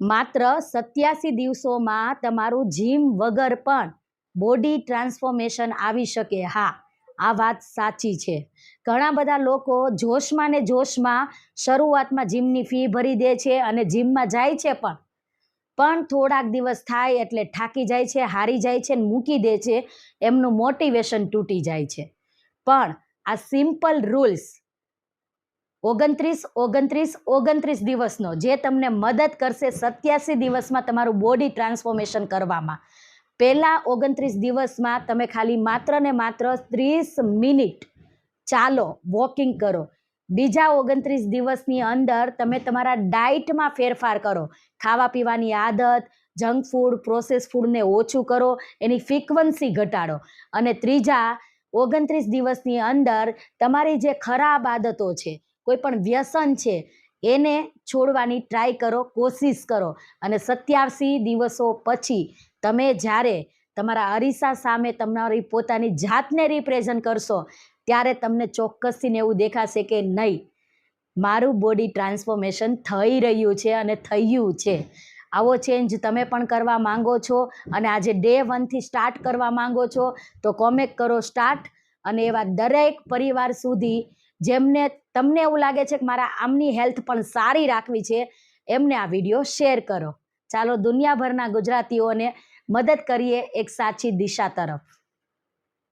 માત્ર 87 દિવસોમાં તમારું જીમ વગર પણ બોડી ટ્રાન્સફોર્મેશન આવી શકે. હા, આ વાત સાચી છે. ઘણા બધા લોકો જોશમાં ને જોશમાં શરૂઆતમાં જીમની ફી ભરી દે છે અને જીમમાં જાય છે, પણ થોડાક દિવસ થાય એટલે થાકી જાય છે, હારી જાય છે, મૂકી દે છે. એમનું મોટિવેશન તૂટી જાય છે. પણ આ સિમ્પલ રૂલ્સ 29 દિવસનો જે તમને મદદ કરશે 87 દિવસમાં તમારું બોડી ટ્રાન્સફોર્મેશન કરવામાં. પહેલા 29 દિવસમાં તમે ખાલી માત્ર ને માત્ર 30 મિનિટ ચાલો, વોકિંગ કરો. બીજા 29 દિવસની અંદર તમે તમારા ડાયટમાં ફેરફાર કરો. ખાવા પીવાની આદત, જંક ફૂડ, પ્રોસેસ ફૂડને ઓછું કરો, એની ફ્રીક્વન્સી ઘટાડો. અને ત્રીજા 29 દિવસની અંદર તમારી જે ખરાબ આદતો છે, કોઈ પણ વ્યસન છે, એને છોડવાની ટ્રાય કરો, કોશિશ કરો. અને 87 દિવસો પછી તમે જ્યારે તમારા અરીસા સામે તમારી પોતાની જાતને રિપ્રેઝન્ટ કરશો, ત્યારે તમને ચોક્કસથી એવું દેખાશે કે નહીં, મારું બોડી ટ્રાન્સફોર્મેશન થઈ રહ્યું છે અને થયું છે. આવો ચેન્જ તમે પણ કરવા માંગો છો અને આજે ડે 1થી સ્ટાર્ટ કરવા માંગો છો, તો કોમેન્ટ કરો સ્ટાર્ટ. અને એવા દરેક પરિવાર સુધી જેમને તમને એવું લાગે છે કે મારા આમની હેલ્થ પણ સારી રાખવી છે, એમને આ વિડીયો શેર કરો. ચાલો દુનિયાભરના ગુજરાતીઓને મદદ કરીએ એક સાચી દિશા તરફ.